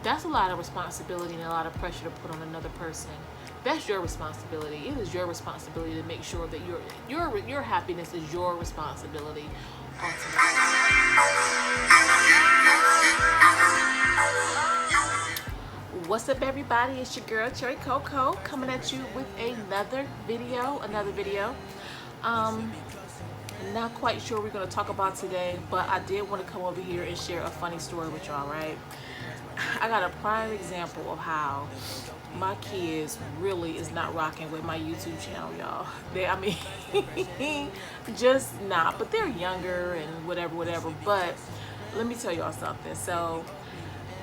That's a lot of responsibility and a lot of pressure to put on another person. That's your responsibility. It is your responsibility to make sure that your happiness is your responsibility ultimately. What's up, everybody? It's your girl Cherry Coco coming at you with another video. Um, Not quite sure what we're gonna talk about today, but I did want to come over here and share a funny story with y'all. Right? I got a prime example of how my kids really is not rocking with my YouTube channel, y'all. I mean, just not. But they're younger and whatever. But let me tell y'all something. So,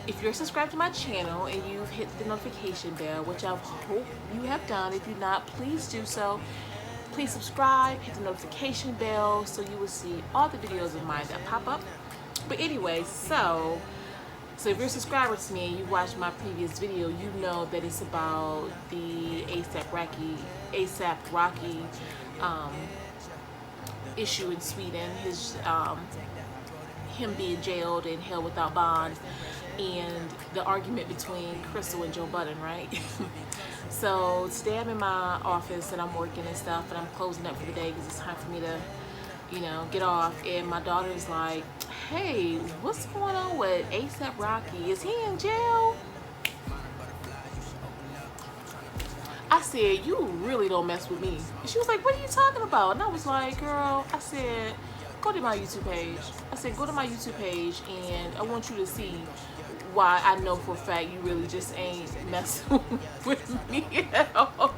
if you're subscribed to my channel and you've hit the notification bell, which I hope you have done, if you're not, please do so. Please subscribe, hit the notification bell so you will see all the videos of mine that pop up. But anyway, so if you're a subscriber to me and you watched my previous video, you know that it's about the ASAP Rocky issue in Sweden. Him being jailed and held without bond, and the argument between Crystal and Joe Budden, right? So today I'm in my office and I'm working and stuff, and I'm closing up for the day because it's time for me to, get off. And my daughter's like, "Hey, what's going on with ASAP Rocky? Is he in jail?" I said, "You really don't mess with me." And she was like, "What are you talking about?" And I was like, "Girl," I said, "go to my YouTube page." I said, "Go to my YouTube page and I want you to see why I know for a fact you really just ain't messing with me at all."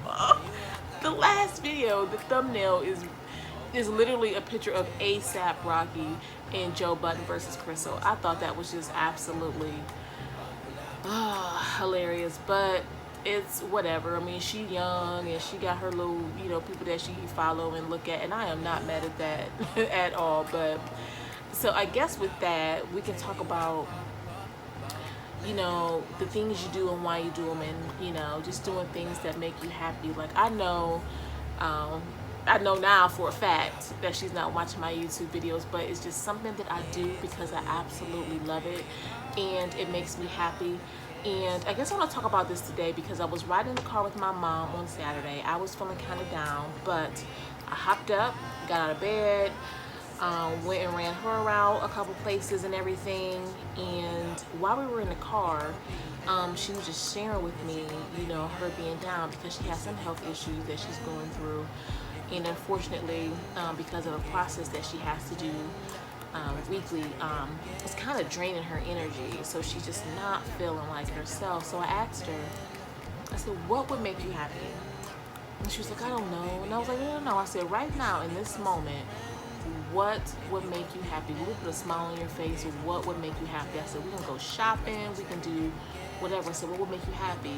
The last video, the thumbnail is literally a picture of ASAP Rocky and Joe Budden versus Crystal. I thought that was just absolutely hilarious, but it's whatever. I mean, she young and she got her little, people that she follow and look at, and I am not mad at that at all. But so I guess with that, we can talk about, the things you do and why you do them, and, just doing things that make you happy. Like, I know now for a fact that she's not watching my YouTube videos, but it's just something that I do because I absolutely love it and it makes me happy. And I guess I want to talk about this today because I was riding in the car with my mom on Saturday. I was feeling kind of down, but I hopped up, got out of bed, went and ran her around a couple places and everything. And while we were in the car, she was just sharing with me, her being down because she has some health issues that she's going through. And unfortunately, because of the process that she has to do weekly, it's kind of draining her energy. So she's just not feeling like herself. So I asked her, I said, "What would make you happy?" And she was like, "I don't know." And I was like, "No. I said, right now in this moment, what would make you happy? What would put a smile on your face? Or what would make you happy?" I said, "We can go shopping, we can do whatever." I said, "What would make you happy?"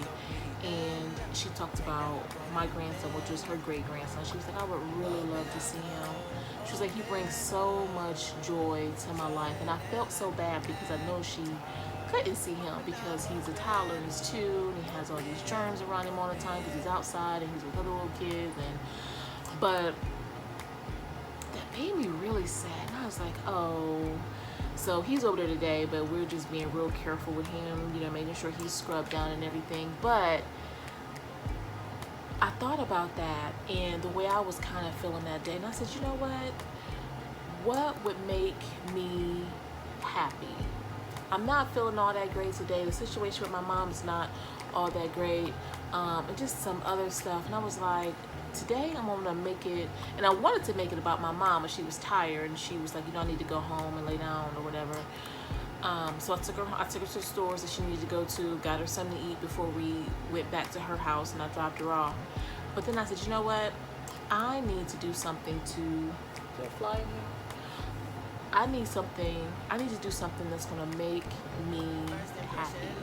And she talked about my grandson, which was her great grandson. She was like, "I would really love to see him." She was like, "He brings so much joy to my life." And I felt so bad because I know she couldn't see him because he's a toddler and he's 2 and he has all these germs around him all the time because he's outside and he's with other little kids. But that made me really sad. And I was like, oh. So he's over there today, but we're just being real careful with him, making sure he's scrubbed down and everything. But I thought about that and the way I was kind of feeling that day. And I said, you know what? What would make me happy? I'm not feeling all that great today. The situation with my mom is not all that great. And just some other stuff. And I was like, today I'm gonna make it, and I wanted to make it about my mom, but she was tired and she was like, I need to go home and lay down or whatever. So I took her to the stores that she needed to go to, got her something to eat before we went back to her house, and I dropped her off. But then I said, you know what? I need to do something to, is there a fly in here? I need to do something that's gonna make me happy.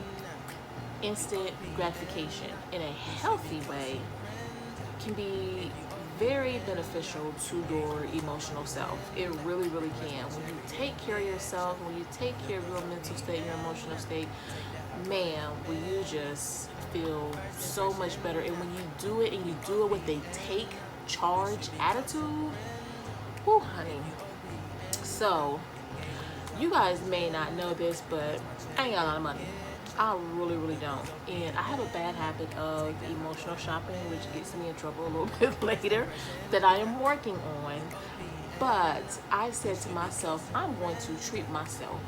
Instant gratification in a healthy way can be very beneficial to your emotional self. It really, really can. When you take care of yourself, when you take care of your mental state, your emotional state, man, will you just feel so much better. And when you do it, and you do it with a take charge attitude, whoo, honey. So You guys may not know this, but I ain't got a lot of money. I really, really don't. And I have a bad habit of emotional shopping, which gets me in trouble a little bit later, that I am working on. But I said to myself, I'm going to treat myself.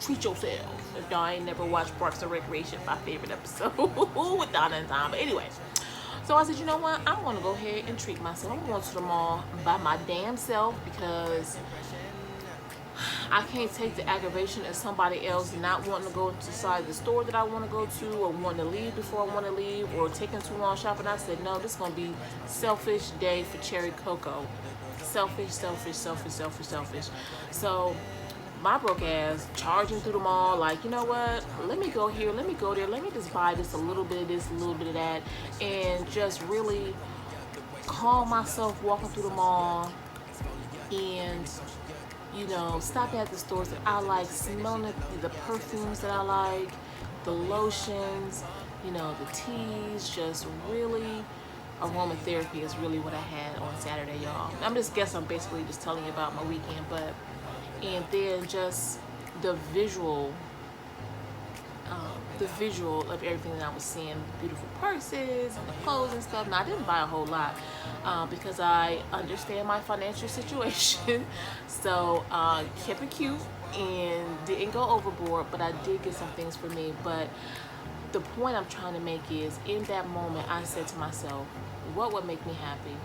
Treat yourself. If y'all ain't never watched Parks and Recreation, my favorite episode with Donna and Tom. But anyway, so I said, you know what? I'm going to go ahead and treat myself. I'm going to the mall by my damn self because I can't take the aggravation of somebody else not wanting to go inside the store that I want to go to, or wanting to leave before I want to leave, or taking too long shopping. I said, no, this is going to be selfish day for Cherry Coco. Selfish, selfish, selfish, selfish, selfish. So my broke ass charging through the mall like, you know what, let me go here, let me go there, let me just buy this, a little bit of this, a little bit of that, and just really calm myself walking through the mall and, you know, stopping at the stores that I like, smelling the perfumes that I like, the lotions, you know, the teas, just really aromatherapy is really what I had on Saturday, y'all. I'm basically just telling you about my weekend, but, and then just the visual of everything that I was seeing, beautiful purses and the clothes and stuff. Now, I didn't buy a whole lot because I understand my financial situation. So kept it cute and didn't go overboard, but I did get some things for me. But the point I'm trying to make is, in that moment, I said to myself, what would make me happy?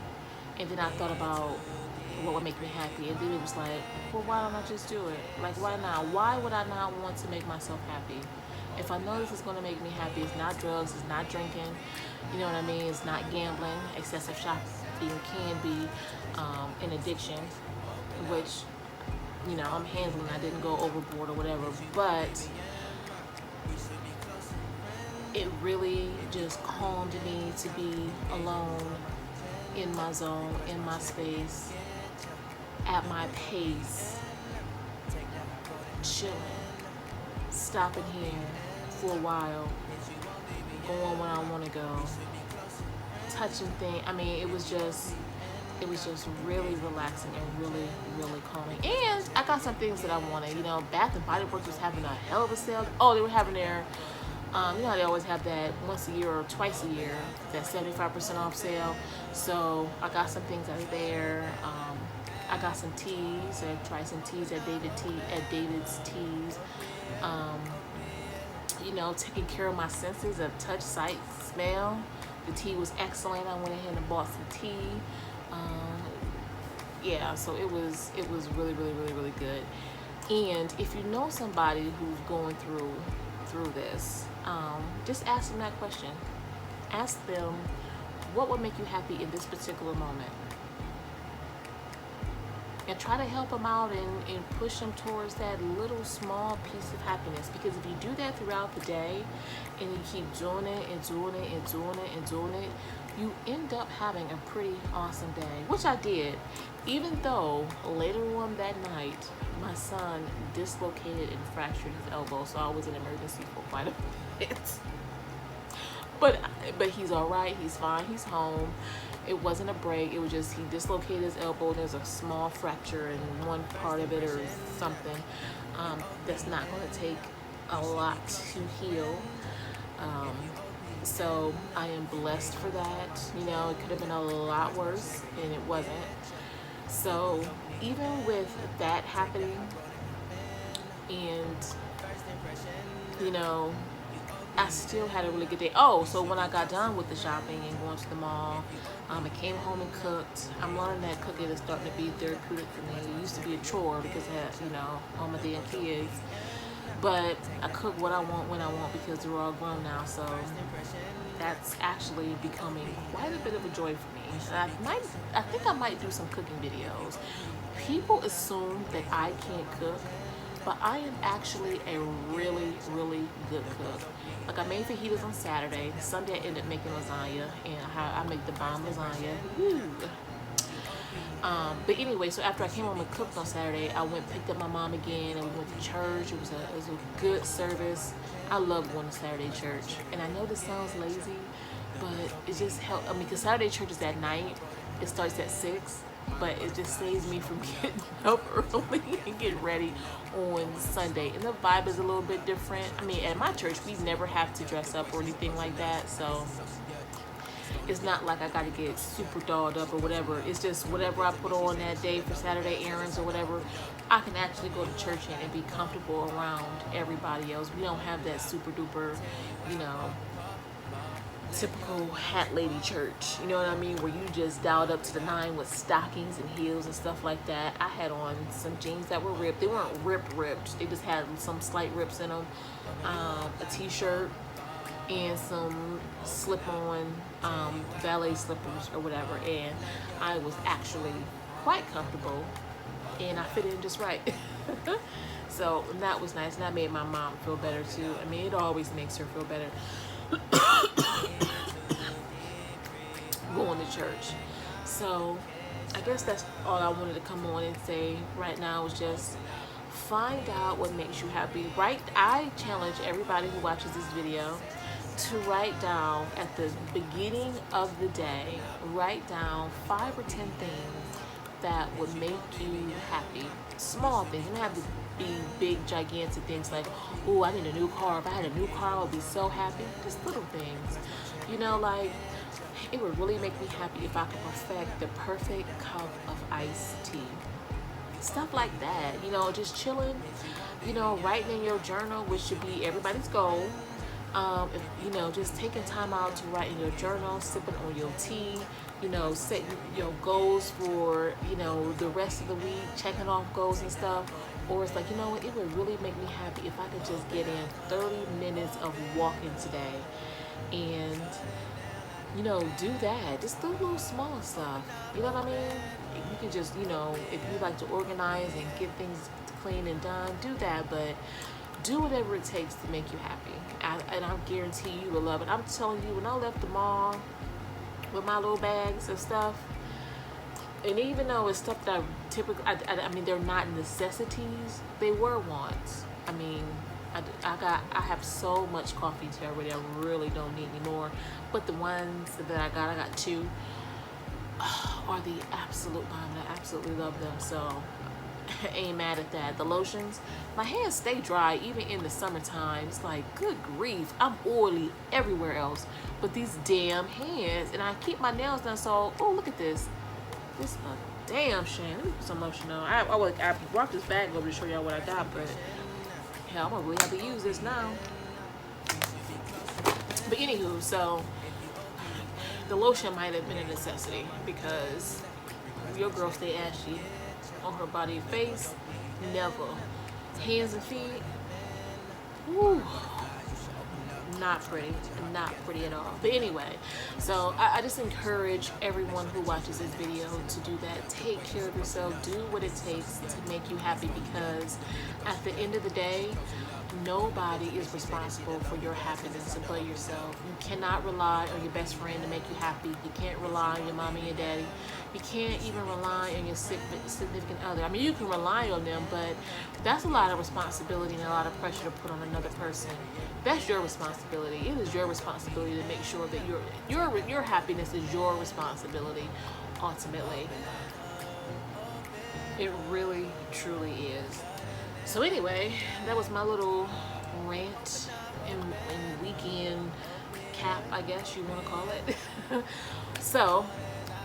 And then I thought about what would make me happy, and then it was like, well, why don't I just do it? Like, why not? Why would I not want to make myself happy? If I know this is going to make me happy, it's not drugs, it's not drinking, you know what I mean? It's not gambling. Excessive shopping can be an addiction, which, you know, I'm handling. I didn't go overboard or whatever, but it really just calmed me to be alone in my zone, in my space, at my pace, chilling, stopping here for a while, going when I want to go, touching things. I mean, it was just really relaxing and really, really calming. And I got some things that I wanted. You know, Bath and Body Works was having a hell of a sale. Oh, they were having their, you know, they always have that once a year or twice a year, that 75% off sale. So I got some things out of there. I got some teas. I tried some teas at David's Teas. You know, taking care of my senses of touch, sight, smell. The tea was excellent. I went ahead and bought some tea. Yeah, so it was really, really, really, really good. And if you know somebody who's going through this, just ask them that question. Ask them, what would make you happy in this particular moment? And try to help them out and push them towards that little small piece of happiness. Because if you do that throughout the day and you keep doing it and doing it and doing it and doing it, you end up having a pretty awesome day, which I did. Even though later on that night, my son dislocated and fractured his elbow, so I was in emergency for quite a bit. But he's all right. He's fine. He's home. It wasn't a break. It was just he dislocated his elbow. There's a small fracture in one part of it or something. That's not going to take a lot to heal. So I am blessed for that. You know, it could have been a lot worse, and it wasn't. So even with that happening, and, you know, I still had a really good day. Oh, so when I got done with the shopping and going to the mall, I came home and cooked. I'm learning that cooking is starting to be therapeutic for me. It used to be a chore because I had, you know, all my damn kids. But I cook what I want when I want because they're all grown now. So that's actually becoming quite a bit of a joy for me. And I think I might do some cooking videos. People assume that I can't cook, but I am actually a really, really good cook. Like, I made fajitas on Saturday. Sunday I ended up making lasagna, and I make the bomb lasagna. Woo. But anyway, so after I came home and cooked on Saturday, I went and picked up my mom again, and we went to church. It was a good service. I love going to Saturday church. And I know this sounds lazy, but it just helped. I mean, because Saturday church is at night. It starts at 6. but it just saves me from getting up early and getting ready on Sunday. And the vibe is a little bit different. I mean, at my church, we never have to dress up or anything like that, so it's not like I gotta get super dolled up or whatever. It's just whatever I put on that day for Saturday errands or whatever, I can actually go to church in and be comfortable around everybody else. We don't have that super duper, you know, typical hat lady church, you know what I mean, where you just dialed up to the nine with stockings and heels and stuff like that. I had on some jeans that were ripped. They weren't ripped, they just had some slight rips in them, a t-shirt and some slip-on ballet slippers or whatever, and I was actually quite comfortable and I fit in just right. So that was nice, and that made my mom feel better too. I mean, it always makes her feel better going to church. So I guess that's all I wanted to come on and say right now, is just find out what makes you happy. I challenge everybody who watches this video to write down at the beginning of the day, write down 5 or 10 things that would make you happy. Small things. You don't have to be big, gigantic things like, oh, I need a new car. If I had a new car, I would be so happy. Just little things. You know, like, it would really make me happy if I could perfect the perfect cup of iced tea. Stuff like that. You know, just chilling. You know, writing in your journal, which should be everybody's goal. You know, just taking time out to write in your journal, sipping on your tea, you know, setting your goals for, you know, the rest of the week, checking off goals and stuff. Or it's like, you know what, it would really make me happy if I could just get in 30 minutes of walking today and, you know, do that. Just do little small stuff. You know what I mean? You can just, you know, if you like to organize and get things clean and done, do that. But do whatever it takes to make you happy. And I guarantee you will love it. I'm telling you, when I left the mall with my little bags of stuff, and even though it's stuff that I mean, they're not necessities, they were wants. I mean, I have so much coffee tea already, I really don't need any more. But the ones that I got 2, are the absolute bomb. I absolutely love them. So ain't mad at that. The lotions, my hands stay dry even in the summertime. It's like, good grief, I'm oily everywhere else but these damn hands, and I keep my nails done. So, oh, look at this. This is a damn shame. Let me put some lotion on. I brought this bag over to show y'all what I got, but hell, I'm gonna really have to use this now. But anywho, so the lotion might have been a necessity because your girl stay ashy on her body and face. Never. Hands and feet. Woo. Not pretty at all. But anyway, so I just encourage everyone who watches this video to do that. Take care of yourself. Do what it takes to make you happy, because at the end of the day, nobody is responsible for your happiness but yourself. You cannot rely on your best friend to make you happy. You can't rely on your mommy and your daddy. You can't even rely on your significant other. I mean, you can rely on them, but that's a lot of responsibility and a lot of pressure to put on another person. That's your responsibility. It is your responsibility to make sure that your happiness is your responsibility ultimately. It really, truly is. So anyway, that was my little rant and weekend cap, I guess you want to call it. So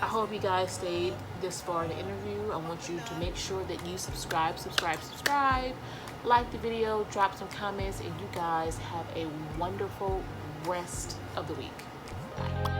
I hope you guys stayed this far in the interview. I want you to make sure that you subscribe, like the video, drop some comments, and you guys have a wonderful rest of the week. Bye.